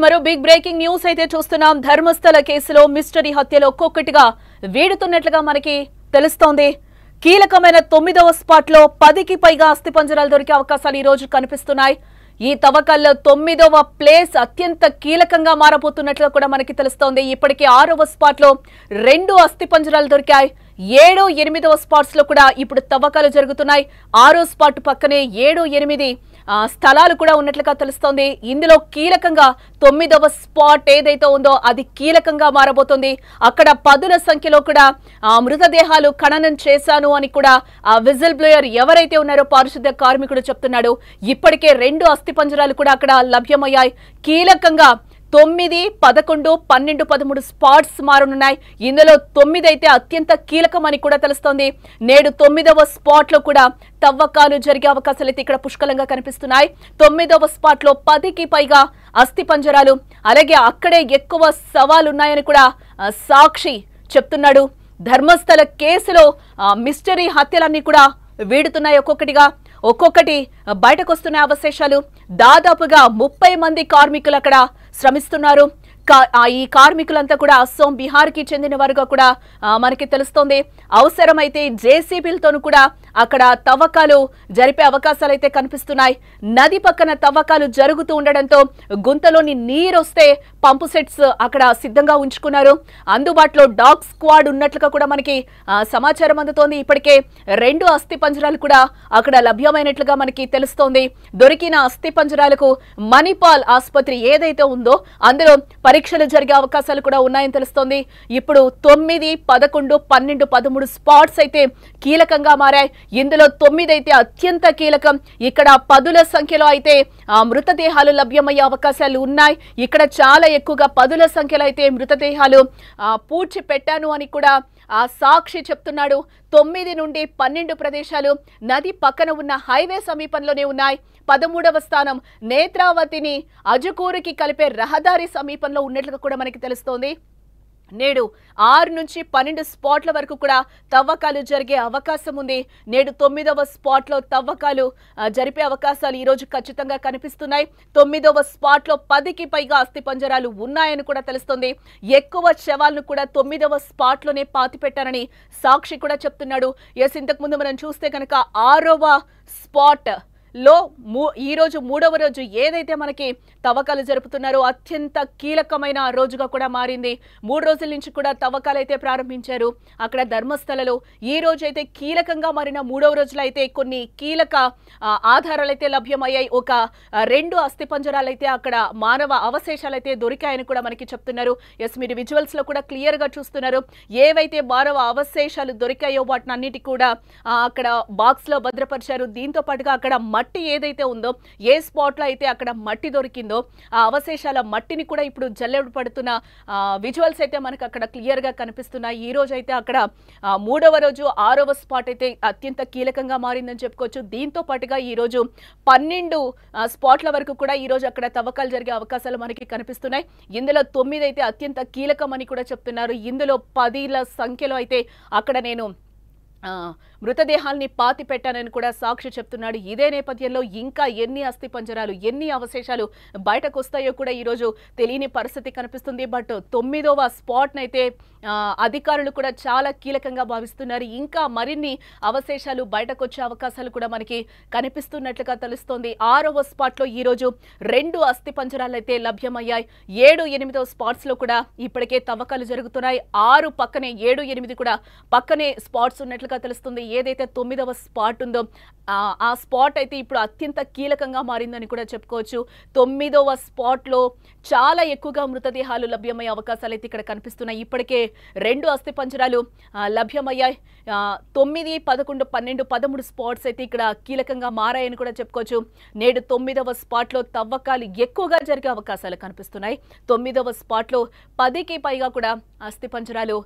మరో big breaking news అయితే చూస్తున్నాం. ధర్మస్థల కేసులో మిస్టరీ హత్యలో ఒక్కొక్కటిగా వీడుతున్నట్లుగా మనకి తెలుస్తోంది. కీలకమైన 9వ స్పాట్ లో 10కి పైగా అస్థిపంజరాలు దొరికే అవకాశాలు ఈ రోజు కనిపిస్తున్నాయి. ఈ తవ్వకాల్లో 9వ ప్లేస్ అత్యంత కీలకంగా మారబోతున్నట్లు కూడా మనకి తెలుస్తోంది. ఇప్పటికే 6వ స్పాట్ లో 2 అస్థిపంజరాలు దొరికాయి. 7, 8వ స్పాట్స్ లో కూడా ఇప్పుడు తవ్వకాలు జరుగుతున్నాయి. 6వ స్పాట్ పక్కనే 7, 8 స్థలాలు కూడా ఉన్నట్లుగా తెలుస్తోంది. ఇందులో కీలకంగా 9వ స్పాట్ ఏదైతే ఉందో అది కీలకంగా మారబోతోంది. అక్కడ పదుల సంఖ్యలో కూడా మృతదేహాలు ఖననం చేశాను అని కూడా ఆ విజిల్ బ్లోయర్ ఎవరైతే ఉన్నారో పారిశుద్ధ్య కార్మికుడు చెప్తున్నాడు. ఇప్పటికే 2 అస్థిపంజరాలు కూడా అక్కడ లభ్యమయ్యాయి. కీలకంగా 9, 11, 12, 13 స్పాట్స్ మారనున్నాయి. ఇందులో 9 అయితే అత్యంత కీలకమని కూడా తెలుస్తోంది. నేడు 9వ స్పాట్ లో కూడా తవ్వకాలు జరిగే అవకాశాలు అయితే ఇక్కడ పుష్కలంగా కనిపిస్తున్నాయి. 9వ స్పాట్ లో 10కి పైగా అస్థిపంజరాలు, అలాగే అక్కడే ఎక్కువ సవాలున్నాయని కూడా సాక్షి చెప్తున్నాడు. ధర్మస్థల కేసులో మిస్టరీ హత్యలన్నీ కూడా వీడుతున్నాయి. ఒక్కొక్కటి బయటకు వస్తున్న అవశేషాలు. దాదాపుగా 30 మంది కార్మికులు అక్కడ శ్రమిస్తున్నారు. ఈ కార్మికులంతా కూడా అస్సాం, బీహార్ కి చెందిన వారుగా కూడా మనకి తెలుస్తోంది. అవసరమైతే జేసీబీలతోనూ కూడా అక్కడ తవ్వకాలు జరిపే అవకాశాలు అయితే కనిపిస్తున్నాయి. నది పక్కన తవ్వకాలు జరుగుతూ ఉండడంతో గుంతలోని నీరు వస్తే పంపు సెట్స్ అక్కడ సిద్ధంగా ఉంచుకున్నారు. అందుబాటులో డాగ్ స్క్వాడ్ ఉన్నట్లుగా కూడా మనకి సమాచారం అందుతోంది. ఇప్పటికే 2 అస్థిపంజరాలు కూడా అక్కడ లభ్యమైనట్లుగా మనకి తెలుస్తోంది. దొరికిన అస్థిపంజరాలకు మణిపాల్ ఆసుపత్రి ఏదైతే ఉందో అందులో పరీక్షలు జరిగే అవకాశాలు కూడా ఉన్నాయని తెలుస్తోంది. ఇప్పుడు 9, 11, 12, 13 స్పాట్స్ అయితే కీలకంగా మారాయి. ఇందులో 9 అయితే అత్యంత కీలకం. ఇక్కడ పదుల సంఖ్యలో అయితే మృతదేహాలు లభ్యమయ్యే అవకాశాలు ఉన్నాయి. ఇక్కడ చాలా ఎక్కువగా పదుల సంఖ్యలో అయితే మృతదేహాలు పూడ్చి పెట్టాను అని కూడా ఆ సాక్షి చెప్తున్నాడు. 9 నుండి 12 ప్రదేశాలు నది పక్కన ఉన్న హైవే సమీపంలోనే ఉన్నాయి. 13వ స్థానం నేత్రావతిని అజకూరుకి కలిపే రహదారి సమీపంలో ఉన్నట్లుగా కూడా మనకి తెలుస్తోంది. నేడు 6 నుంచి 12 స్పాట్ల వరకు కూడా తవ్వకాలు జరిగే అవకాశం ఉంది. నేడు 9వ స్పాట్ లో తవ్వకాలు జరిపే అవకాశాలు ఈ రోజు ఖచ్చితంగా కనిపిస్తున్నాయి. 9వ స్పాట్ లో 10కి పైగా అస్థిపంజరాలు ఉన్నాయని కూడా తెలుస్తుంది. ఎక్కువ శవాలను కూడా 9వ స్పాట్ లోనే పాతిపెట్టారని సాక్షి కూడా చెప్తున్నాడు. ఇంతకు ముందు మనం చూస్తే కనుక 6వ స్పాట్ లో ఈ రోజు 3వ రోజు ఏదైతే మనకి తవ్వకాలు జరుపుతున్నారో అత్యంత కీలకమైన రోజుగా కూడా మారింది. 3 రోజుల నుంచి కూడా తవ్వకాలు అయితే ప్రారంభించారు అక్కడ ధర్మస్థలలో. ఈ రోజు అయితే కీలకంగా మారిన 3వ రోజులో అయితే కొన్ని కీలక ఆధారాలు అయితే లభ్యమయ్యాయి. ఒక 2 అస్థిపంజరాలు అయితే అక్కడ మానవ అవశేషాలు అయితే దొరికాయని కూడా మనకి చెప్తున్నారు. మీరు విజువల్స్ లో కూడా క్లియర్ గా చూస్తున్నారు. ఏవైతే మానవ అవశేషాలు దొరికాయో వాటిని అన్నిటి కూడా అక్కడ బాక్స్ లో భద్రపరిచారు. దీంతో పాటుగా అక్కడ మట్టి ఏదైతే ఉందో, ఏ స్పాట్ లో అయితే అక్కడ మట్టి దొరికిందో ఆ అవశేషాల మట్టిని కూడా ఇప్పుడు జల్లెడ పడుతున్న విజువల్స్ అయితే మనకు అక్కడ క్లియర్ గా కనిపిస్తున్నాయి. ఈ రోజు అయితే అక్కడ 3వ రోజు 6వ స్పాట్ అయితే అత్యంత కీలకంగా మారిందని చెప్పుకోవచ్చు. దీంతో పాటుగా ఈ రోజు 12 స్పాట్ల వరకు కూడా ఈ రోజు అక్కడ తవ్వకాలు జరిగే అవకాశాలు మనకి కనిపిస్తున్నాయి. ఇందులో 9 అయితే అత్యంత కీలకం అని కూడా చెప్తున్నారు. ఇందులో 10ల సంఖ్యలో అయితే అక్కడ నేను మృతదేహాల్ని పాతి పెట్టానని కూడా సాక్షి చెప్తున్నాడు. ఇదే నేపథ్యంలో ఇంకా ఎన్ని అస్థిపంజరాలు, ఎన్ని అవశేషాలు బయటకు వస్తాయో కూడా ఈరోజు తెలియని పరిస్థితి కనిపిస్తుంది. బట్ 9వ స్పాట్ నైతే అధికారులు కూడా చాలా కీలకంగా భావిస్తున్నారు. ఇంకా మరిన్ని అవశేషాలు బయటకు వచ్చే అవకాశాలు కూడా మనకి కనిపిస్తున్నట్లుగా తెలుస్తోంది. 6వ స్పాట్ లో ఈ రోజు 2 అస్థిపంజరాలు అయితే లభ్యమయ్యాయి. 7, 8వ స్పాట్స్ లో కూడా ఇప్పటికే తవ్వకాలు జరుగుతున్నాయి. 6 పక్కనే 7, 8 కూడా పక్కనే స్పాట్స్ ఉన్నట్లుగా తెలుస్తుంది. ఏదైతే 9వ స్పాట్ ఉందో ఆ స్పాట్ అయితే ఇప్పుడు అత్యంత కీలకంగా మారిందని కూడా చెప్పుకోవచ్చు. 9వ స్పాట్ లో చాలా ఎక్కువగా మృతదేహాలు లభ్యమయ్యే అవకాశాలు అయితే ఇక్కడ కనిపిస్తున్నాయి. ఇప్పటికే 2 అస్థిపంజరాలు లభ్యమయ్యాయి. 9, 11, 12, 13 స్పాట్స్ అయితే ఇక్కడ కీలకంగా మారాయని కూడా చెప్పుకోవచ్చు. నేడు 9వ స్పాట్ లో తవ్వకాలు ఎక్కువగా జరిగే అవకాశాలు కనిపిస్తున్నాయి. 9వ స్పాట్ లో 10కి పైగా కూడా అస్థిపంజరాలు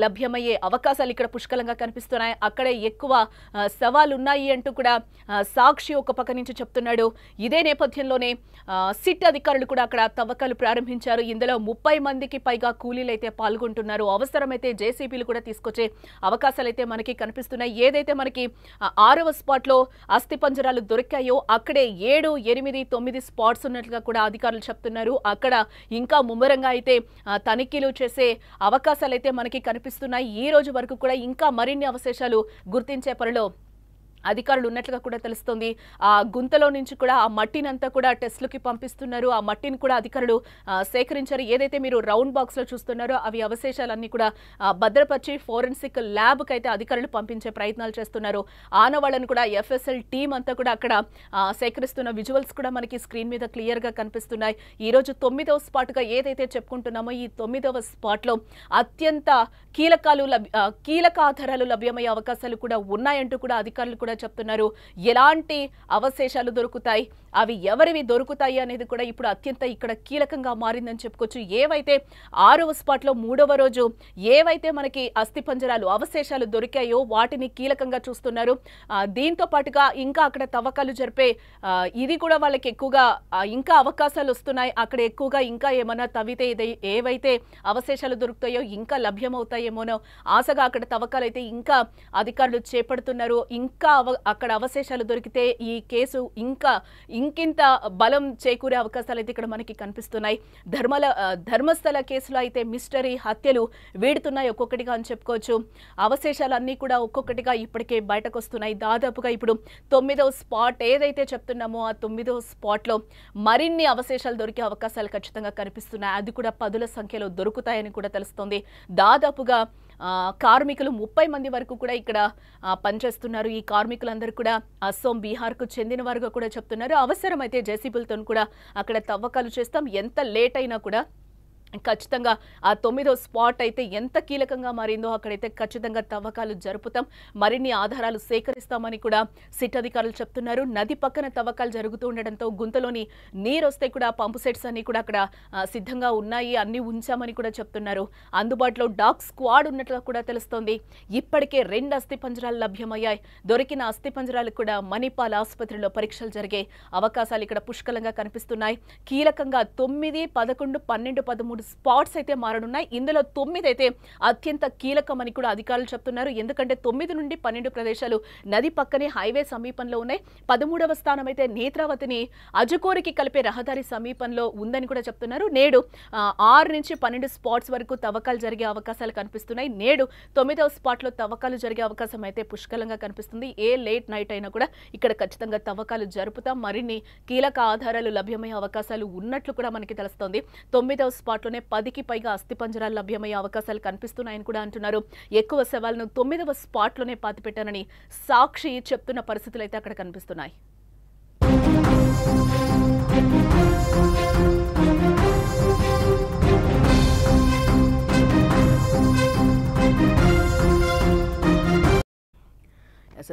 లభ్యమయ్యే అవకాశాలు ఇక్కడ పుష్కలంగా కనిపిస్తున్నాయి. అక్కడే ఎక్కువ సవాలు ఉన్నాయి అంటూ కూడా సాక్షి ఒక పక్క నుంచి చెప్తున్నాడు. ఇదే నేపథ్యంలోనే సిట్ అధికారులు కూడా అక్కడ తవ్వకాలు ప్రారంభించారు. ఇందులో 30 మందికి పైగా కూలీలు అయితే పాల్గొంటున్నారు. అవసరమైతే జేసీబీలు కూడా తీసుకొచ్చే అవకాశాలు అయితే మనకి కనిపిస్తున్నాయి. ఏదైతే మనకి 6వ స్పాట్లో అస్థిపంజరాలు దొరికాయో అక్కడే 7, 8, 9 స్పాట్స్ ఉన్నట్లుగా కూడా అధికారులు చెప్తున్నారు. అక్కడ ఇంకా ముమ్మరంగా అయితే తనిఖీలు చేసే అవకాశాలు అయితే మనకి కనిపిస్తున్నాయి. ఈ రోజు వరకు కూడా ఇంకా మరిన్ని అవశేషాలు గుర్తించే పనిలో అధికారులు ఉన్నట్లుగా కూడా తెలుస్తోంది. ఆ గుంతలో నుంచి కూడా ఆ మట్టినంతా కూడా టెస్టులకి పంపిస్తున్నారు. ఆ మట్టిని కూడా అధికారులు సేకరించారు. ఏదైతే మీరు రౌండ్ బాక్స్ లో చూస్తున్నారో అవి అవశేషాలన్నీ కూడా భద్రపరిచి ఫోరెన్సిక్ ల్యాబ్ కి అయితే అధికారులు పంపించే ప్రయత్నాలు చేస్తున్నారు. ఆనవాళ్లను కూడా ఎఫ్ఎస్ఎల్ టీం అంతా కూడా అక్కడ సేకరిస్తున్న విజువల్స్ కూడా మనకి స్క్రీన్ మీద క్లియర్ గా కనిపిస్తున్నాయి. ఈ రోజు 9వ స్పాట్ గా ఏదైతే చెప్పుకుంటున్నామో ఈ 9వ స్పాట్ లో అత్యంత కీలక ఆధారాలు లభ్యమయ్యే అవకాశాలు కూడా ఉన్నాయంటూ కూడా అధికారులు కూడా చెప్తున్నారు. ఎలాంటి అవశేషాలు దొరుకుతాయి, అవి ఎవరివి దొరుకుతాయి అనేది కూడా ఇప్పుడు అత్యంత ఇక్కడ కీలకంగా మారిందని చెప్పుకోవచ్చు. ఏవైతే 6వ స్పాట్ లో 3వ రోజు ఏవైతే మనకి అస్థిపంజరాలు అవశేషాలు దొరికాయో వాటిని కీలకంగా చూస్తున్నారు. దీంతో పాటుగా ఇంకా అక్కడ తవ్వకాలు జరిపే ఇది కూడా వాళ్ళకి ఎక్కువగా ఇంకా అవకాశాలు వస్తున్నాయి. అక్కడ ఎక్కువగా ఇంకా ఏమన్నా తవ్వితే ఏవైతే అవశేషాలు దొరుకుతాయో ఇంకా లభ్యమవుతాయేమోనో ఆశగా అక్కడ తవ్వకాలు అయితే ఇంకా అధికారులు చేపడుతున్నారు. ఇంకా అక్కడ అవశేషాలు దొరికితే ఈ కేసు ఇంకింత బలం చేకూరే అవకాశాలు అయితే ఇక్కడ మనకి కనిపిస్తున్నాయి. ధర్మస్థల కేసులో అయితే మిస్టరీ హత్యలు వీడుతున్నాయి ఒక్కొక్కటిగా అని చెప్పుకోవచ్చు. అవశేషాలన్నీ కూడా ఒక్కొక్కటిగా ఇప్పటికే బయటకు వస్తున్నాయి. దాదాపుగా ఇప్పుడు 9వ స్పాట్ ఏదైతే చెప్తున్నామో ఆ 9వ స్పాట్ లో మరిన్ని అవశేషాలు దొరికే అవకాశాలు ఖచ్చితంగా కనిపిస్తున్నాయి. అది కూడా 10ల సంఖ్యలో దొరుకుతాయని కూడా తెలుస్తోంది. దాదాపుగా కార్మికులు 30 మంది వరకు కూడా ఇక్కడ పనిచేస్తున్నారు. ఈ కార్మికులందరూ కూడా అస్సోం, బీహార్కు చెందిన వారుగా కూడా చెప్తున్నారు. అవసరమైతే జేసీబీలతో కూడా అక్కడ తవ్వకాలు చేస్తాం. ఎంత లేట్ అయినా కూడా ఖచ్చితంగా ఆ 9వ స్పాట్ అయితే ఎంత కీలకంగా మారిందో అక్కడైతే ఖచ్చితంగా తవ్వకాలు జరుపుతాం, మరిన్ని ఆధారాలు సేకరిస్తామని కూడా సిట్ అధికారులు చెప్తున్నారు. నది పక్కన తవ్వకాలు జరుగుతూ ఉండడంతో గుంతలోని నీరు వస్తే కూడా పంపు సెట్స్ అన్ని కూడా అక్కడ సిద్ధంగా ఉన్నాయి, అన్ని ఉంచామని కూడా చెప్తున్నారు. అందుబాటులో డాగ్ స్క్వాడ్ ఉన్నట్లు కూడా తెలుస్తోంది. ఇప్పటికే 2 అస్థిపంజరాలు లభ్యమయ్యాయి. దొరికిన అస్థిపంజరాలు కూడా మణిపాల్ ఆసుపత్రిలో పరీక్షలు జరిగే అవకాశాలు ఇక్కడ పుష్కలంగా కనిపిస్తున్నాయి. కీలకంగా 9, 11, 12, 13 స్పాట్స్ అయితే మారనున్నాయి. ఇందులో 9 అయితే అత్యంత కీలకమని కూడా అధికారులు చెప్తున్నారు. ఎందుకంటే 9 నుండి 12 ప్రదేశాలు నది పక్కనే హైవే సమీపంలో ఉన్నాయి. 13వ స్థానం అయితే నేత్రావతిని అజుకోరికి కలిపే రహదారి సమీపంలో ఉందని కూడా చెప్తున్నారు. నేడు 6 నుంచి 12 స్పాట్స్ వరకు తవ్వకాలు జరిగే అవకాశాలు కనిపిస్తున్నాయి. నేడు 9వ స్పాట్ లో తవ్వకాలు జరిగే అవకాశం అయితే పుష్కలంగా కనిపిస్తుంది. ఏ లేట్ నైట్ అయినా కూడా ఇక్కడ ఖచ్చితంగా తవ్వకాలు జరుపుతాం, మరిన్ని కీలక ఆధారాలు లభ్యమయ్యే అవకాశాలు ఉన్నట్లు కూడా మనకి తెలుస్తోంది. 9వ స్పాట్ 10కి పైగా అస్థిపంజరాలు లభ్యమయ్యే అవకాశాలు కనిపిస్తున్నాయని కూడా అంటున్నారు. ఎక్కువ శవాలను 9వ స్పాట్ లోనే పాతిపెట్టారని సాక్షి చెప్తున్న పరిస్థితులు అయితే అక్కడ కనిపిస్తున్నాయి.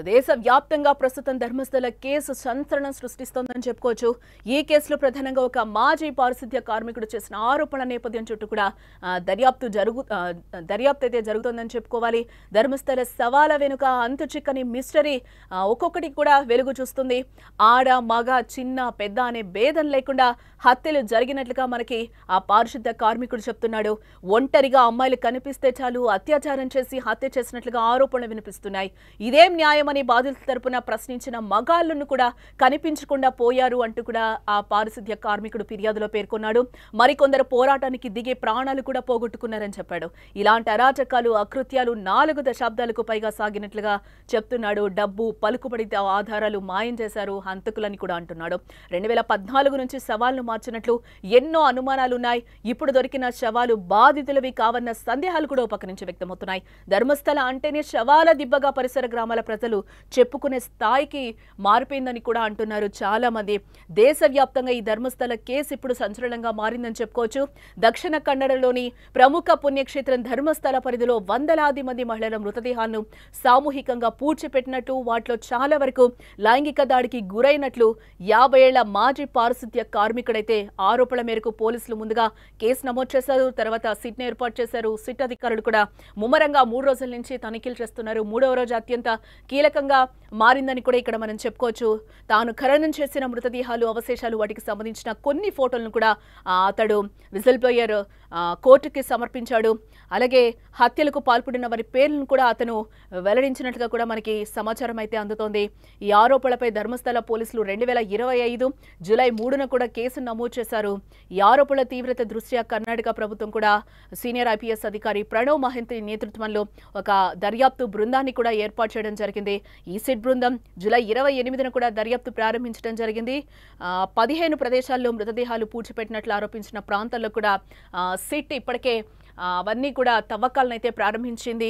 దేశవ్యాప్తంగా ప్రస్తుతం ధర్మస్థల కేసు సంచలనం సృష్టిస్తోందని చెప్పుకోవచ్చు. ఈ కేసులో ప్రధానంగా ఒక మాజీ పారిశుద్ధ్య కార్మికుడు చేసిన ఆరోపణల నేపథ్యం చుట్టూ కూడా దర్యాప్తు అయితే జరుగుతోందని చెప్పుకోవాలి. ధర్మస్థల సవాల వెనుక అంతు చిక్కని మిస్టరీ ఒక్కొక్కటి కూడా వెలుగు చూస్తుంది. ఆడ, మగ, చిన్న, పెద్ద అనే భేదం లేకుండా హత్యలు జరిగినట్లుగా మనకి ఆ పారిశుద్ధ్య కార్మికుడు చెప్తున్నాడు. ఒంటరిగా అమ్మాయిలు కనిపిస్తే చాలు అత్యాచారం చేసి హత్య చేసినట్లుగా ఆరోపణలు వినిపిస్తున్నాయి. ఇదేం న్యాయమని బాధితుల తరపున ప్రశ్నించిన మగాళ్లను కూడా కనిపించకుండా పోయారు అంటూ కూడా ఆ పారిశుద్ధ్య కార్మికుడు ఫిర్యాదులో పేర్కొన్నాడు. మరికొందరు పోరాటానికి దిగే ప్రాణాలు కూడా పోగొట్టుకున్నారని చెప్పాడు. ఇలాంటి అరాచకాలు, అకృత్యాలు 4 దశాబ్దాలకు పైగా సాగినట్లుగా చెప్తున్నాడు. డబ్బు, పలుకుబడి ఆధారాలు మాయం చేశారు హంతకులని కూడా అంటున్నాడు. 2014 నుంచి శవాలను మార్చినట్లు ఎన్నో అనుమానాలున్నాయి. ఇప్పుడు దొరికిన శవాలు బాధితులవి కావన్న సందేహాలు కూడా ఒక నుంచి వ్యక్తమవుతున్నాయి. ధర్మస్థల అంటేనే శవాల దిబ్బగా పరిసర గ్రామాల ప్రజలు చెప్పుకునే స్థాయికి మారిపోయిందని కూడా అంటున్నారు చాలా మంది. దేశవ్యాప్తంగా ఈ ధర్మస్థల కేసు ఇప్పుడు సంచలనంగా మారిందని చెప్పుకోవచ్చు. దక్షిణ కన్నడలోని ప్రముఖ పుణ్యక్షేత్రం ధర్మస్థల పరిధిలో వందలాది మంది మహిళల మృతదేహాలను సామూహికంగా పూడ్చిపెట్టినట్టు, వాటిలో చాలా వరకు లైంగిక దాడికి గురైనట్లు 50 ఏళ్ల మాజీ పారిశుద్ధ్య కార్మికుడైతే ఆరోపణల మేరకు పోలీసులు ముందుగా కేసు నమోదు చేశారు. తర్వాత సిట్ ను ఏర్పాటు చేశారు. సిట్ అధికారులు కూడా ముమ్మరంగా 3 రోజుల నుంచి తనిఖీలు చేస్తున్నారు. 3వ రోజు అత్యంత కీలకంగా మారిందని కూడా ఇక్కడ మనం చెప్పుకోవచ్చు. తాను ఖననం చేసిన మృతదేహాలు, అవశేషాలు, వాటికి సంబంధించిన కొన్ని ఫోటోలను కూడా అతడు విజిల్ బ్లోయర్ కోర్టుకి సమర్పించాడు. అలాగే హత్యలకు పాల్పడిన వారి పేర్లను కూడా అతను వెల్లడించినట్లుగా కూడా మనకి సమాచారం అయితే అందుతోంది. ఈ ఆరోపణలపై ధర్మస్థల పోలీసులు 2025 జూలై 3న కూడా కేసు నమోదు చేశారు. ఈ ఆరోపణల తీవ్రత దృష్ట్యా కర్ణాటక ప్రభుత్వం కూడా సీనియర్ ఐపీఎస్ అధికారి ప్రణవ్ మహంతి నేతృత్వంలో ఒక దర్యాప్తు బృందాన్ని కూడా ఏర్పాటు చేయడం జరిగింది. ఈ సిట్ బృందం జూలై 28న కూడా దర్యాప్తు ప్రారంభించడం జరిగింది. 15 ప్రదేశాల్లో మృతదేహాలు పూడ్చిపెట్టినట్లు ఆరోపించిన ప్రాంతాల్లో కూడా సిట్ ఇప్పటికే అవన్నీ కూడా తవ్వకాలనైతే ప్రారంభించింది.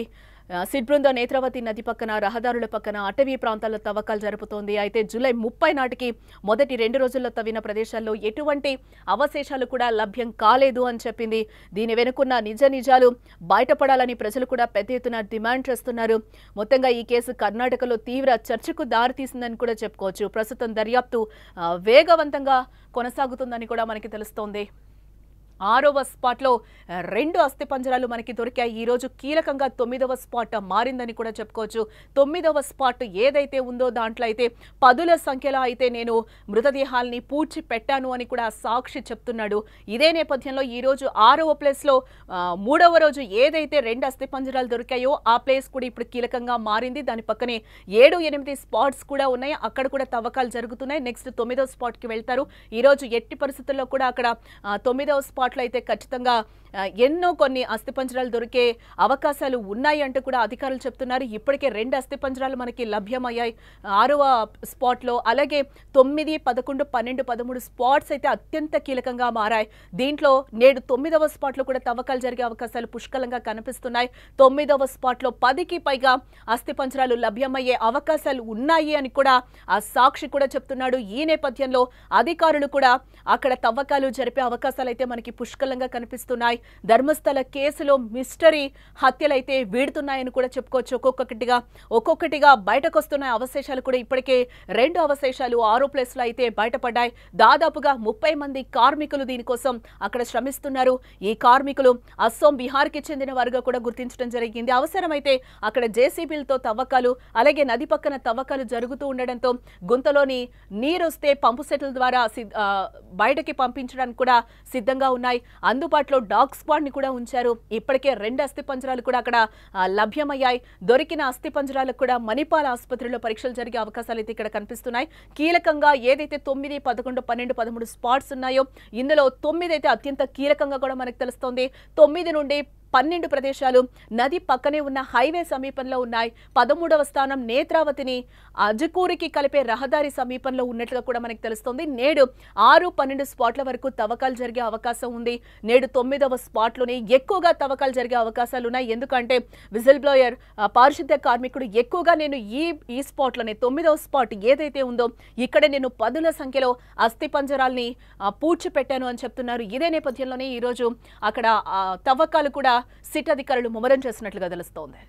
సిట్ బృందం నేత్రావతి నది పక్కన, రహదారుల పక్కన, అటవీ ప్రాంతాల్లో తవ్వకాలు జరుపుతోంది. అయితే జూలై 30 నాటికి మొదటి 2 రోజుల్లో తవ్విన ప్రదేశాల్లో ఎటువంటి అవశేషాలు కూడా లభ్యం కాలేదు అని చెప్పింది. దీని వెనుకున్న నిజాలు బయటపడాలని ప్రజలు కూడా పెద్ద ఎత్తున డిమాండ్ చేస్తున్నారు. మొత్తంగా ఈ కేసు కర్ణాటకలో తీవ్ర చర్చకు దారితీసిందని కూడా చెప్పుకోవచ్చు. ప్రస్తుతం దర్యాప్తు వేగవంతంగా కొనసాగుతుందని కూడా మనకి తెలుస్తోంది. 6వ స్పాట్లో 2 అస్థిపంజరాలు మనకి దొరికాయి. ఈ రోజు కీలకంగా 9వ స్పాట్ మారిందని కూడా చెప్పుకోవచ్చు. 9వ స్పాట్ ఏదైతే ఉందో దాంట్లో అయితే పదుల సంఖ్యలో అయితే నేను మృతదేహాల్ని పూడ్చి పెట్టాను అని కూడా సాక్షి చెప్తున్నాడు. ఇదే నేపథ్యంలో ఈ రోజు 6వ ప్లేస్లో 3వ రోజు ఏదైతే 2 అస్థిపంజరాలు దొరికాయో ఆ ప్లేస్ కూడా ఇప్పుడు కీలకంగా మారింది. దాని పక్కనే 7-8 స్పాట్స్ కూడా ఉన్నాయి. అక్కడ కూడా తవ్వకాలు జరుగుతున్నాయి. నెక్స్ట్ 9వ స్పాట్కి వెళ్తారు. ఈ రోజు ఎట్టి పరిస్థితుల్లో కూడా అక్కడ 9వ స్పాట్ అయితే ఖచ్చితంగా ఎన్నో కొన్ని అస్థిపంజరాలు దొరికే అవకాశాలు ఉన్నాయి అంటూ కూడా అధికారులు చెప్తున్నారు. ఇప్పటికే 2 అస్థిపంజరాలు మనకి లభ్యమయ్యాయి 6వ స్పాట్లో. అలాగే 9, 11, 12, 13 స్పాట్స్ అయితే అత్యంత కీలకంగా మారాయి. దీంట్లో నేడు 9వ స్పాట్లో కూడా తవ్వకాలు జరిగే అవకాశాలు పుష్కలంగా కనిపిస్తున్నాయి. 9వ స్పాట్లో 10కి పైగా అస్థిపంజరాలు లభ్యమయ్యే అవకాశాలు ఉన్నాయి అని కూడా ఆ సాక్షి కూడా చెప్తున్నాడు. ఈ నేపథ్యంలో అధికారులు కూడా అక్కడ తవ్వకాలు జరిపే అవకాశాలు అయితే మనకి పుష్కలంగా కనిపిస్తున్నాయి. ధర్మస్థల కేసులో మిస్టరీ హత్యలైతే వీడుతున్నాయని కూడా చెప్పుకోవచ్చు. ఒక్కొక్కటిగా బయటకు వస్తున్న అవశేషాలు కూడా ఇప్పటికే 2 అవశేషాలు 6 ప్లేస్లో అయితే బయటపడ్డాయి. దాదాపుగా 30 మంది కార్మికులు దీనికోసం అక్కడ శ్రమిస్తున్నారు. ఈ కార్మికులు అస్సోం, బీహార్కి చెందిన వారుగా కూడా గుర్తించడం జరిగింది. అవసరమైతే అక్కడ జేసీబీలతో తవ్వకాలు, అలాగే నది పక్కన తవ్వకాలు జరుగుతూ ఉండడంతో గుంతలోని నీరొస్తే పంపు సెట్ల ద్వారా బయటకి పంపించడానికి కూడా సిద్ధంగా ఉన్నాయి. అందుబాటులో డాగ్ స్క్వాడ్ ని కూడా ఉంచారు. ఇప్పటికే 2 అస్థిపంజరాలు కూడా అక్కడ లభ్యమయ్యాయి. దొరికిన అస్థిపంజరాలకు కూడా మణిపాల్ ఆసుపత్రిలో పరీక్షలు జరిగే అవకాశాలు అయితే ఇక్కడ కనిపిస్తున్నాయి. కీలకంగా ఏదైతే 9, 11, 12, 13 స్పాట్స్ ఉన్నాయో ఇందులో 9 అయితే అత్యంత కీలకంగా కూడా మనకు తెలుస్తోంది. 9 నుండి 12 ప్రదేశాలు నది పక్కనే ఉన్న హైవే సమీపంలో ఉన్నాయి. 13వ స్థానం నేత్రావతిని అజకూరికి కలిపే రహదారి సమీపంలో ఉన్నట్లుగా కూడా మనకు తెలుస్తోంది. నేడు 6, 12 స్పాట్ల వరకు తవ్వకాలు జరిగే అవకాశం ఉంది. నేడు 9వ స్పాట్లోనే ఎక్కువగా తవ్వకాలు జరిగే అవకాశాలు ఉన్నాయి. ఎందుకంటే విజిల్ బ్లోయర్ పారిశుద్ధ్య కార్మికుడు ఎక్కువగా నేను ఈ స్పాట్లోనే 9వ స్పాట్ ఏదైతే ఉందో ఇక్కడ నేను పదుల సంఖ్యలో అస్థిపంజరాల్ని పూడ్చిపెట్టాను అని చెప్తున్నారు. ఇదే నేపథ్యంలోనే ఈరోజు అక్కడ తవ్వకాలు కూడా సిట్ అధికారులు ముమ్మరం చేసినట్లుగా తెలుస్తోంది.